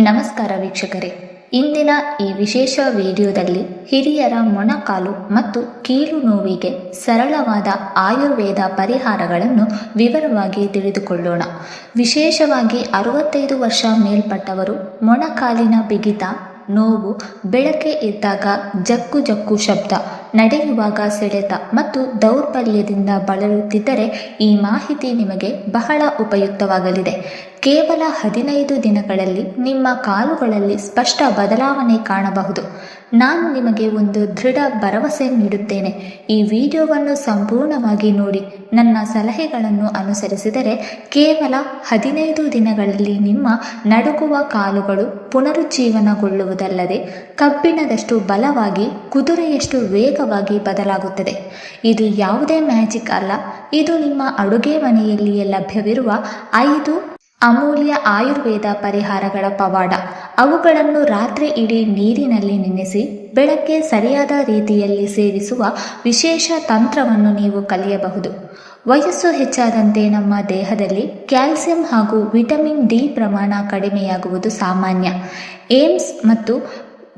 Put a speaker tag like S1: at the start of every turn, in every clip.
S1: ನಮಸ್ಕಾರ ವೀಕ್ಷಕರೇ, ಇಂದಿನ ಈ ವಿಶೇಷ ವಿಡಿಯೋದಲ್ಲಿ ಹಿರಿಯರ ಮೊಣಕಾಲು ಮತ್ತು ಕೀಲು ನೋವಿಗೆ ಸರಳವಾದ ಆಯುರ್ವೇದ ಪರಿಹಾರಗಳನ್ನು ವಿವರವಾಗಿ ತಿಳಿದುಕೊಳ್ಳೋಣ. ವಿಶೇಷವಾಗಿ 65 ವರ್ಷ ಮೇಲ್ಪಟ್ಟವರು ಮೊಣಕಾಲಿನ ಬಿಗಿತ, ನೋವು, ಬೆಳಗ್ಗೆ ಎದ್ದಾಗ ಜಕ್ಕು ಜಕ್ಕು ಶಬ್ದ, ನಡೆಯುವಾಗ ಸೆಳೆತ ಮತ್ತು ದೌರ್ಬಲ್ಯದಿಂದ ಬಳಲುತ್ತಿದ್ದರೆ ಈ ಮಾಹಿತಿ ನಿಮಗೆ ಬಹಳ ಉಪಯುಕ್ತವಾಗಲಿದೆ. ಕೇವಲ 15 ದಿನಗಳಲ್ಲಿ ನಿಮ್ಮ ಕಾಲುಗಳಲ್ಲಿ ಸ್ಪಷ್ಟ ಬದಲಾವಣೆ ಕಾಣಬಹುದು. ನಾನು ನಿಮಗೆ ಒಂದು ದೃಢ ಭರವಸೆ ನೀಡುತ್ತೇನೆ. ಈ ವಿಡಿಯೋವನ್ನು ಸಂಪೂರ್ಣವಾಗಿ ನೋಡಿ ನನ್ನ ಸಲಹೆಗಳನ್ನು ಅನುಸರಿಸಿದರೆ ಕೇವಲ 15 ದಿನಗಳಲ್ಲಿ ನಿಮ್ಮ ನಡುಗುವ ಕಾಲುಗಳು ಪುನರುಜ್ಜೀವನಗೊಳ್ಳುವುದಲ್ಲದೆ ಕಬ್ಬಿಣದಷ್ಟು ಬಲವಾಗಿ, ಕುದುರೆಯಷ್ಟು ವೇಗವಾಗಿ ಬದಲಾಗುತ್ತದೆ. ಇದು ಯಾವುದೇ ಮ್ಯಾಜಿಕ್ ಅಲ್ಲ. ಇದು ನಿಮ್ಮ ಅಡುಗೆ ಮನೆಯಲ್ಲಿಯೇ ಲಭ್ಯವಿರುವ 5 ಅಮೂಲ್ಯ ಆಯುರ್ವೇದ ಪರಿಹಾರಗಳ ಪವಾಡ. ಅವುಗಳನ್ನು ರಾತ್ರಿ ಇಡೀ ನೀರಿನಲ್ಲಿ ನೆನೆಸಿ ಬೆಳಗ್ಗೆ ಸರಿಯಾದ ರೀತಿಯಲ್ಲಿ ಸೇವಿಸುವ ವಿಶೇಷ ತಂತ್ರವನ್ನು ನೀವು ಕಲಿಯಬಹುದು. ವಯಸ್ಸು ಹೆಚ್ಚಾದಂತೆ ನಮ್ಮ ದೇಹದಲ್ಲಿ ಕ್ಯಾಲ್ಸಿಯಂ ಹಾಗೂ ವಿಟಮಿನ್ ಡಿ ಪ್ರಮಾಣ ಕಡಿಮೆಯಾಗುವುದು ಸಾಮಾನ್ಯ. ಏಮ್ಸ್ ಮತ್ತು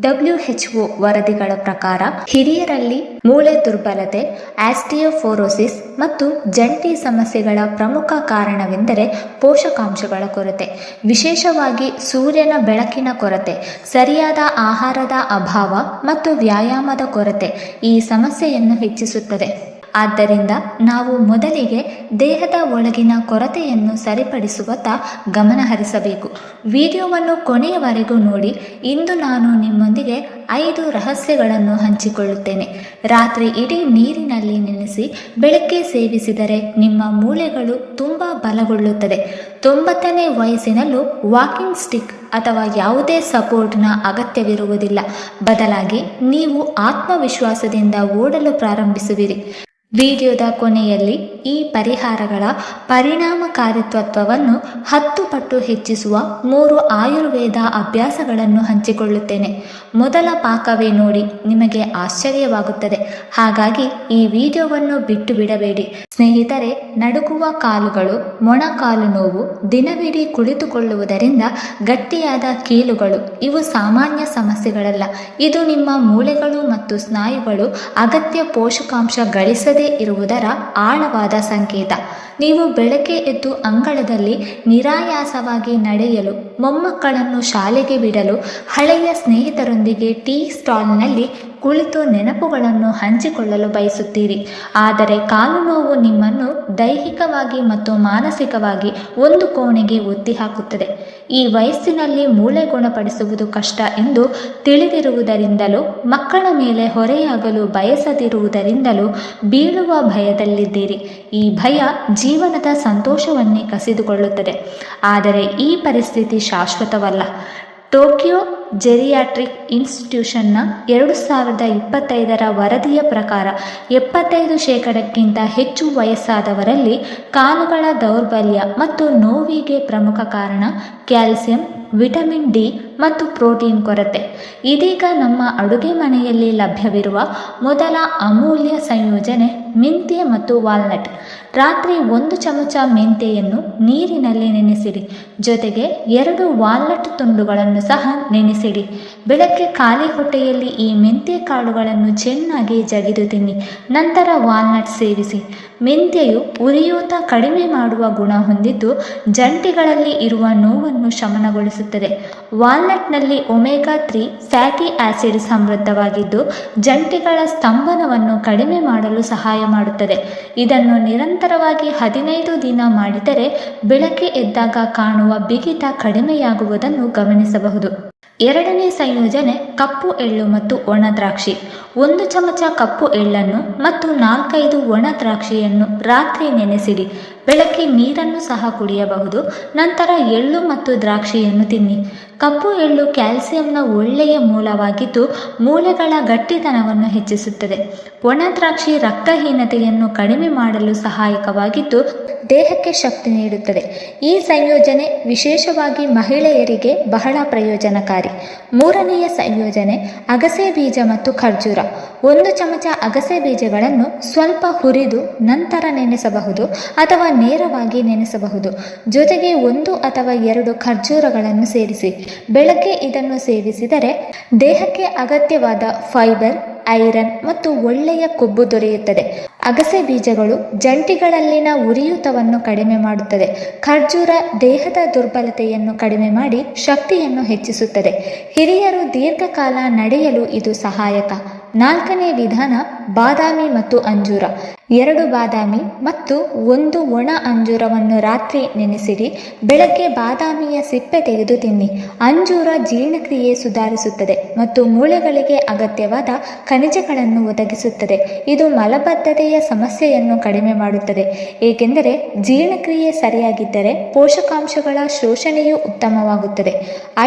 S1: WHO ವರದಿಗಳ ಪ್ರಕಾರ ಹಿರಿಯರಲ್ಲಿ ಮೂಳೆ ದುರ್ಬಲತೆ, ಆಸ್ಟಿಯೋಪೊರೋಸಿಸ್ ಮತ್ತು ಜಂಟಿ ಸಮಸ್ಯೆಗಳ ಪ್ರಮುಖ ಕಾರಣವೆಂದರೆ ಪೋಷಕಾಂಶಗಳ ಕೊರತೆ, ವಿಶೇಷವಾಗಿ ಸೂರ್ಯನ ಬೆಳಕಿನ ಕೊರತೆ, ಸರಿಯಾದ ಆಹಾರದ ಅಭಾವ ಮತ್ತು ವ್ಯಾಯಾಮದ ಕೊರತೆ ಈ ಸಮಸ್ಯೆಯನ್ನು ಹೆಚ್ಚಿಸುತ್ತದೆ. ಆದ್ದರಿಂದ ನಾವು ಮೊದಲಿಗೆ ದೇಹದ ಒಳಗಿನ ಕೊರತೆಯನ್ನು ಸರಿಪಡಿಸುವತ್ತ ಗಮನ ಹರಿಸಬೇಕು. ವಿಡಿಯೋವನ್ನು ಕೊನೆಯವರೆಗೂ ನೋಡಿ. ಇಂದು ನಾನು ನಿಮ್ಮೊಂದಿಗೆ 5 ರಹಸ್ಯಗಳನ್ನು ಹಂಚಿಕೊಳ್ಳುತ್ತೇನೆ. ರಾತ್ರಿ ಇಡೀ ನೀರಿನಲ್ಲಿ ನೆನೆಸಿ ಬೆಳಗ್ಗೆ ಸೇವಿಸಿದರೆ ನಿಮ್ಮ ಮೂಳೆಗಳು ತುಂಬ ಬಲಗೊಳ್ಳುತ್ತದೆ. 90ನೇ ವಯಸ್ಸಿನಲ್ಲೂ ವಾಕಿಂಗ್ ಸ್ಟಿಕ್ ಅಥವಾ ಯಾವುದೇ ಸಪೋರ್ಟ್ನ ಅಗತ್ಯವಿರುವುದಿಲ್ಲ. ಬದಲಾಗಿ ನೀವು ಆತ್ಮವಿಶ್ವಾಸದಿಂದ ಓಡಲು ಪ್ರಾರಂಭಿಸುವಿರಿ. ವಿಡಿಯೋದ ಕೊನೆಯಲ್ಲಿ ಈ ಪರಿಹಾರಗಳ ಪರಿಣಾಮಕಾರಿತ್ವವನ್ನು 10 ಪಟ್ಟು ಹೆಚ್ಚಿಸುವ 3 ಆಯುರ್ವೇದ ಅಭ್ಯಾಸಗಳನ್ನು ಹಂಚಿಕೊಳ್ಳುತ್ತೇನೆ. ಮೊದಲ ಪಾಕವೇ ನೋಡಿ, ನಿಮಗೆ ಆಶ್ಚರ್ಯವಾಗುತ್ತದೆ. ಹಾಗಾಗಿ ಈ ವಿಡಿಯೋವನ್ನು ಬಿಟ್ಟು ಬಿಡಬೇಡಿ. ಸ್ನೇಹಿತರೆ, ನಡುಗುವ ಕಾಲುಗಳು, ಮೊಣಕಾಲು ನೋವು, ದಿನವಿಡೀ ಕುಳಿತುಕೊಳ್ಳುವುದರಿಂದ ಗಟ್ಟಿಯಾದ ಕೀಲುಗಳು ಇವು ಸಾಮಾನ್ಯ ಸಮಸ್ಯೆಗಳಲ್ಲ. ಇದು ನಿಮ್ಮ ಮೂಳೆಗಳು ಮತ್ತು ಸ್ನಾಯುಗಳು ಅಗತ್ಯ ಪೋಷಕಾಂಶ ಗಳಿಸದೆ ಇರುವುದರ ಆಳವಾದ ಸಂಕೇತ. ನೀವು ಬೆಳಗ್ಗೆ ಎದ್ದು ಅಂಗಳದಲ್ಲಿ ನಿರಾಯಾಸವಾಗಿ ನಡೆಯಲು, ಮೊಮ್ಮಕ್ಕಳನ್ನು ಶಾಲೆಗೆ ಬಿಡಲು, ಹಳೆಯ ಸ್ನೇಹಿತರೊಂದಿಗೆ ಟೀ ಸ್ಟಾಲ್ನಲ್ಲಿ ಕುಳಿತು ನೆನಪುಗಳನ್ನು ಹಂಚಿಕೊಳ್ಳಲು ಬಯಸುತ್ತೀರಿ. ಆದರೆ ಕಾಲು ನೋವು ನಿಮ್ಮನ್ನು ದೈಹಿಕವಾಗಿ ಮತ್ತು ಮಾನಸಿಕವಾಗಿ ಒಂದು ಕೋಣೆಗೆ ಒತ್ತಿ ಹಾಕುತ್ತದೆ. ಈ ವಯಸ್ಸಿನಲ್ಲಿ ಮೂಳೆ ಗುಣಪಡಿಸುವುದು ಕಷ್ಟ ಎಂದು ತಿಳಿದಿರುವುದರಿಂದಲೂ, ಮಕ್ಕಳ ಮೇಲೆ ಹೊರೆಯಾಗಲು ಬಯಸದಿರುವುದರಿಂದಲೂ ಬೀಳುವ ಭಯದಲ್ಲಿದ್ದೀರಿ. ಈ ಭಯ ಜೀವನದ ಸಂತೋಷವನ್ನೇ ಕಸಿದುಕೊಳ್ಳುತ್ತದೆ. ಆದರೆ ಈ ಪರಿಸ್ಥಿತಿ ಶಾಶ್ವತವಲ್ಲ. ಟೋಕಿಯೋ ಜೆರಿಯಾಟ್ರಿಕ್ ಇನ್ಸ್ಟಿಟ್ಯೂಷನ್ನ 2025ರ ವರದಿಯ ಪ್ರಕಾರ 75% ಹೆಚ್ಚು ವಯಸ್ಸಾದವರಲ್ಲಿ ಕಾಲುಗಳ ದೌರ್ಬಲ್ಯ ಮತ್ತು ನೋವಿಗೆ ಪ್ರಮುಖ ಕಾರಣ ಕ್ಯಾಲ್ಸಿಯಂ, ವಿಟಮಿನ್ ಡಿ ಮತ್ತು ಪ್ರೋಟೀನ್ ಕೊರತೆ. ಇದೀಗ ನಮ್ಮ ಅಡುಗೆ ಮನೆಯಲ್ಲಿ ಲಭ್ಯವಿರುವ ಮೊದಲ ಅಮೂಲ್ಯ ಸಂಯೋಜನೆ ಮೆಂತ್ಯ ಮತ್ತು ವಾಲ್ನಟ್. ರಾತ್ರಿ 1 ಚಮಚ ಮೆಂತ್ಯೆಯನ್ನು ನೀರಿನಲ್ಲಿ ನೆನೆಸಿಡಿ. ಜೊತೆಗೆ 2 ವಾಲ್ನಟ್ ತುಂಡುಗಳನ್ನು ಸಹ ನೆನೆಸಿಡಿ. ಬೆಳಗ್ಗೆ ಖಾಲಿ ಹೊಟ್ಟೆಯಲ್ಲಿ ಈ ಮೆಂತ್ಯ ಕಾಳುಗಳನ್ನು ಚೆನ್ನಾಗಿ ಜಗಿದು ತಿನ್ನಿ. ನಂತರ ವಾಲ್ನಟ್ ಸೇವಿಸಿ. ಮೆಂತ್ಯೆಯು ಉರಿಯೂತ ಕಡಿಮೆ ಮಾಡುವ ಗುಣ ಹೊಂದಿದ್ದು ಜಂಟಿಗಳಲ್ಲಿ ಇರುವ ನೋವನ್ನು ಶಮನಗೊಳಿಸುತ್ತದೆ. ವಾಲ್ನಟ್ನಲ್ಲಿ ಒಮೆಗಾ 3 ಫ್ಯಾಟಿ ಆಸಿಡ್ ಸಮೃದ್ಧವಾಗಿದ್ದು ಜಂಟಿಗಳ ಸ್ತಂಭನವನ್ನು ಕಡಿಮೆ ಮಾಡಲು ಸಹಾಯ ಮಾಡುತ್ತದೆ. ಇದನ್ನು ನಿರಂತರವಾಗಿ 15 ದಿನ ಮಾಡಿದರೆ ಬೆಳಗ್ಗೆ ಎದ್ದಾಗ ಕಾಣುವ ಬಿಗಿತ ಕಡಿಮೆಯಾಗುವುದನ್ನು ಗಮನಿಸಬಹುದು. ಎರಡನೇ ಸಂಯೋಜನೆ ಕಪ್ಪು ಎಳ್ಳು ಮತ್ತು ಒಣ ದ್ರಾಕ್ಷಿ. 1 ಚಮಚ ಕಪ್ಪು ಎಳ್ಳನ್ನು ಮತ್ತು 4-5 ಒಣ ದ್ರಾಕ್ಷಿಯನ್ನು ರಾತ್ರಿ ನೆನೆಸಿಡಿ. ಬೆಳಗ್ಗೆ ನೀರನ್ನು ಸಹ ಕುಡಿಯಬಹುದು. ನಂತರ ಎಳ್ಳು ಮತ್ತು ದ್ರಾಕ್ಷಿಯನ್ನು ತಿನ್ನಿ. ಕಪ್ಪು ಎಳ್ಳು ಕ್ಯಾಲ್ಸಿಯಂನ ಒಳ್ಳೆಯ ಮೂಲವಾಗಿದ್ದು ಮೂಳೆಗಳ ಗಟ್ಟಿತನವನ್ನು ಹೆಚ್ಚಿಸುತ್ತದೆ. ಒಣ ದ್ರಾಕ್ಷಿ ರಕ್ತಹೀನತೆಯನ್ನು ಕಡಿಮೆ ಮಾಡಲು ಸಹಾಯಕವಾಗಿದ್ದು ದೇಹಕ್ಕೆ ಶಕ್ತಿ ನೀಡುತ್ತದೆ. ಈ ಸಂಯೋಜನೆ ವಿಶೇಷವಾಗಿ ಮಹಿಳೆಯರಿಗೆ ಬಹಳ ಪ್ರಯೋಜನಕಾರಿ. ಮೂರನೆಯ ಸಂಯೋಜನೆ ಅಗಸೆ ಬೀಜ ಮತ್ತು ಖರ್ಜೂರ. 1 ಚಮಚ ಅಗಸೆ ಬೀಜಗಳನ್ನು ಸ್ವಲ್ಪ ಹುರಿದು ನಂತರ ನೆನೆಸಬಹುದು ಅಥವಾ ನೇರವಾಗಿ ನೆನೆಸಬಹುದು. ಜೊತೆಗೆ 1 ಅಥವಾ 2 ಖರ್ಜೂರಗಳನ್ನು ಸೇರಿಸಿ. ಬೆಳಗ್ಗೆ ಇದನ್ನು ಸೇವಿಸಿದರೆ ದೇಹಕ್ಕೆ ಅಗತ್ಯವಾದ ಫೈಬರ್, ಐರನ್ ಮತ್ತು ಒಳ್ಳೆಯ ಕೊಬ್ಬು ದೊರೆಯುತ್ತದೆ. ಅಗಸೆ ಬೀಜಗಳು ಜಂಟಿಗಳಲ್ಲಿನ ಉರಿಯೂತವನ್ನು ಕಡಿಮೆ ಮಾಡುತ್ತದೆ. ಖರ್ಜೂರ ದೇಹದ ದುರ್ಬಲತೆಯನ್ನು ಕಡಿಮೆ ಮಾಡಿ ಶಕ್ತಿಯನ್ನು ಹೆಚ್ಚಿಸುತ್ತದೆ. ಹಿರಿಯರು ದೀರ್ಘಕಾಲ ನಡೆಯಲು ಇದು ಸಹಾಯಕ. 4ನೇ ವಿಧಾನ ಬಾದಾಮಿ ಮತ್ತು ಅಂಜೂರ. 2 ಬಾದಾಮಿ ಮತ್ತು 1 ಒಣ ಅಂಜೂರವನ್ನು ರಾತ್ರಿ ನೆನೆಸಿರಿ. ಬೆಳಗ್ಗೆ ಬಾದಾಮಿಯ ಸಿಪ್ಪೆ ತೆಗೆದು ತಿನ್ನಿ. ಅಂಜೂರ ಜೀರ್ಣಕ್ರಿಯೆ ಸುಧಾರಿಸುತ್ತದೆ ಮತ್ತು ಮೂಳೆಗಳಿಗೆ ಅಗತ್ಯವಾದ ಖನಿಜಗಳನ್ನು ಒದಗಿಸುತ್ತದೆ. ಇದು ಮಲಬದ್ಧತೆಯ ಸಮಸ್ಯೆಯನ್ನು ಕಡಿಮೆ ಮಾಡುತ್ತದೆ, ಏಕೆಂದರೆ ಜೀರ್ಣಕ್ರಿಯೆ ಸರಿಯಾಗಿದ್ದರೆ ಪೋಷಕಾಂಶಗಳ ಶೋಷಣೆಯು ಉತ್ತಮವಾಗುತ್ತದೆ.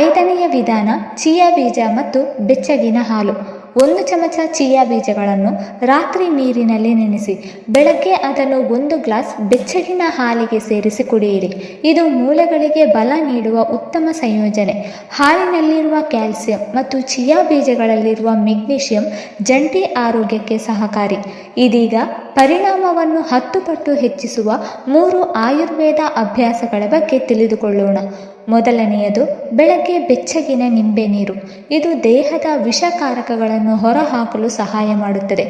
S1: 5ನೆಯ ವಿಧಾನ ಚಿಯಾ ಬೀಜ ಮತ್ತು ಬೆಚ್ಚಗಿನ ಹಾಲು. 1 ಚಮಚ ಚಿಯಾ ಬೀಜಗಳನ್ನು ರಾತ್ರಿ ನೀರಿನಲ್ಲಿ ನೆನೆಸಿ. ಬೆಳಗ್ಗೆ ಅದನ್ನು 1 ಗ್ಲಾಸ್ ಬೆಚ್ಚಗಿನ ಹಾಲಿಗೆ ಸೇರಿಸಿ ಕುಡಿಯಿರಿ. ಇದು ಮೂಳೆಗಳಿಗೆ ಬಲ ನೀಡುವ ಉತ್ತಮ ಸಂಯೋಜನೆ. ಹಾಲಿನಲ್ಲಿರುವ ಕ್ಯಾಲ್ಸಿಯಂ ಮತ್ತು ಚಿಯಾ ಬೀಜಗಳಲ್ಲಿರುವ ಮೆಗ್ನೀಷಿಯಂ ಜಂಟಿ ಆರೋಗ್ಯಕ್ಕೆ ಸಹಕಾರಿ. ಇದೀಗ ಪರಿಣಾಮವನ್ನು 10 ಪಟ್ಟು ಹೆಚ್ಚಿಸುವ 3 ಆಯುರ್ವೇದ ಅಭ್ಯಾಸಗಳ ಬಗ್ಗೆ ತಿಳಿದುಕೊಳ್ಳೋಣ. ಮೊದಲನೆಯದು ಬೆಳಗ್ಗೆ ಬೆಚ್ಚಗಿನ ನಿಂಬೆ ನೀರು. ಇದು ದೇಹದ ವಿಷಕಾರಕಗಳನ್ನು ಹೊರಹಾಕಲು ಸಹಾಯ ಮಾಡುತ್ತದೆ.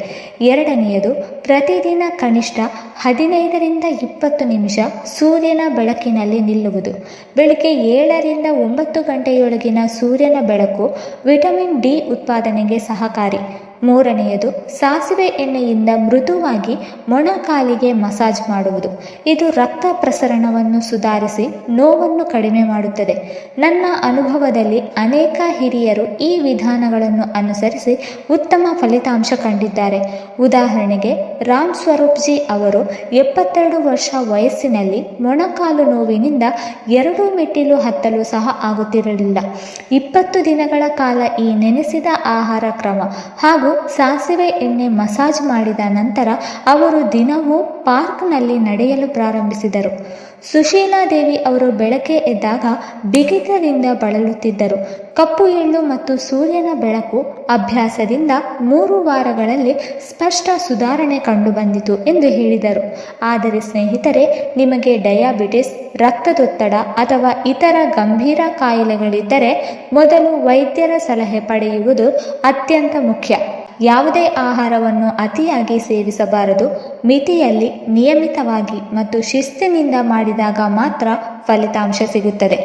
S1: 2ನೆಯದು ಪ್ರತಿದಿನ ಕನಿಷ್ಠ 15 ರಿಂದ 20 ನಿಮಿಷ ಸೂರ್ಯನ ಬೆಳಕಿನಲ್ಲಿ ನಿಲ್ಲುವುದು. ಬೆಳಗ್ಗೆ 7 ರಿಂದ 9 ಗಂಟೆಯೊಳಗಿನ ಸೂರ್ಯನ ಬೆಳಕು ವಿಟಮಿನ್ ಡಿ ಉತ್ಪಾದನೆಗೆ ಸಹಕಾರಿ. 3ನೆಯದು ಸಾಸಿವೆ ಎಣ್ಣೆಯಿಂದ ಮೃದುವಾಗಿ ಮೊಣಕಾಲಿಗೆ ಮಸಾಜ್ ಮಾಡುವುದು. ಇದು ರಕ್ತ ಪ್ರಸರಣವನ್ನು ಸುಧಾರಿಸಿ ನೋವನ್ನು ಕಡಿಮೆ ಮಾಡುತ್ತದೆ. ನನ್ನ ಅನುಭವದಲ್ಲಿ ಅನೇಕ ಹಿರಿಯರು ಈ ವಿಧಾನಗಳನ್ನು ಅನುಸರಿಸಿ ಉತ್ತಮ ಫಲಿತಾಂಶ ಕಂಡಿದ್ದಾರೆ. ಉದಾಹರಣೆಗೆ ರಾಮ್ ಸ್ವರೂಪ್ ಜಿ ಅವರು 72 ವರ್ಷ ವಯಸ್ಸಿನಲ್ಲಿ ಮೊಣಕಾಲು ನೋವಿನಿಂದ 2 ಮೆಟ್ಟಿಲು ಹತ್ತಲು ಸಹ ಆಗುತ್ತಿರಲಿಲ್ಲ. 20 ದಿನಗಳ ಕಾಲ ಈ ನೆನೆಸಿದ ಆಹಾರ ಕ್ರಮ ಹಾಗೂ ಸಾಸಿವೆ ಎಣ್ಣೆ ಮಸಾಜ್ ಮಾಡಿದ ನಂತರ ಅವರು ದಿನವೂ ಪಾರ್ಕ್ನಲ್ಲಿ ನಡೆಯಲು ಪ್ರಾರಂಭಿಸಿದರು. ಸುಶೀಲಾದೇವಿ ಅವರು ಬೆಳಗ್ಗೆ ಎದ್ದಾಗ ಬಿಗಿತದಿಂದ ಬಳಲುತ್ತಿದ್ದರು. ಕಪ್ಪು ಎಳ್ಳು ಮತ್ತು ಸೂರ್ಯನ ಬೆಳಕು ಅಭ್ಯಾಸದಿಂದ 3 ವಾರಗಳಲ್ಲಿ ಸ್ಪಷ್ಟ ಸುಧಾರಣೆ ಕಂಡುಬಂದಿತು ಎಂದು ಹೇಳಿದರು. ಆದರೆ ಸ್ನೇಹಿತರೆ, ನಿಮಗೆ ಡಯಾಬಿಟಿಸ್, ರಕ್ತದೊತ್ತಡ ಅಥವಾ ಇತರ ಗಂಭೀರ ಕಾಯಿಲೆಗಳಿದ್ದರೆ ಮೊದಲು ವೈದ್ಯರ ಸಲಹೆ ಪಡೆಯುವುದು ಅತ್ಯಂತ ಮುಖ್ಯ. ಯಾವುದೇ ಆಹಾರವನ್ನು ಅತಿಯಾಗಿ ಸೇವಿಸಬಾರದು. ಮಿತಿಯಲ್ಲಿ, ನಿಯಮಿತವಾಗಿ ಮತ್ತು ಶಿಸ್ತಿನಿಂದ ಮಾಡಿದಾಗ ಮಾತ್ರ ಫಲಿತಾಂಶ ಸಿಗುತ್ತದೆ.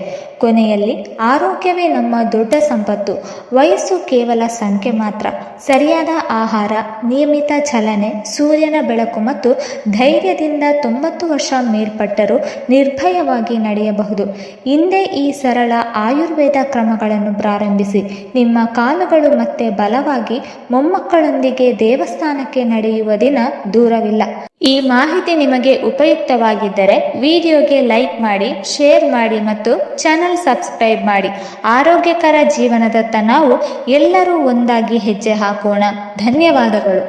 S1: ಕೊನೆಯಲ್ಲಿ ಆರೋಗ್ಯವೇ ನಮ್ಮ ದೊಡ್ಡ ಸಂಪತ್ತು. ವಯಸ್ಸು ಕೇವಲ ಸಂಖ್ಯೆ ಮಾತ್ರ. ಸರಿಯಾದ ಆಹಾರ, ನಿಯಮಿತ ಚಲನೆ, ಸೂರ್ಯನ ಬೆಳಕು ಮತ್ತು ಧೈರ್ಯದಿಂದ 90 ವರ್ಷ ಮೇಲ್ಪಟ್ಟರೂ ನಿರ್ಭಯವಾಗಿ ನಡೆಯಬಹುದು. ಹಿಂದೆ ಈ ಸರಳ ಆಯುರ್ವೇದ ಕ್ರಮಗಳನ್ನು ಪ್ರಾರಂಭಿಸಿ. ನಿಮ್ಮ ಕಾಲುಗಳು ಮತ್ತೆ ಬಲವಾಗಿ ಮೊಮ್ಮಕ್ಕಳೊಂದಿಗೆ ದೇವಸ್ಥಾನಕ್ಕೆ ನಡೆಯುವ ದಿನ ದೂರವಿಲ್ಲ. ಈ ಮಾಹಿತಿ ನಿಮಗೆ ಉಪಯುಕ್ತವಾಗಿದ್ದರೆ ವಿಡಿಯೋಗೆ ಲೈಕ್ ಮಾಡಿ, ಶೇರ್ ಮಾಡಿ ಮತ್ತು ಚಾನಲ್ ಸಬ್ಸ್ಕ್ರೈಬ್ ಮಾಡಿ. ಆರೋಗ್ಯಕರ ಜೀವನದತ್ತ ನಾವು ಎಲ್ಲರೂ ಒಂದಾಗಿ ಹೆಜ್ಜೆ ಹಾಕೋಣ. ಧನ್ಯವಾದಗಳು.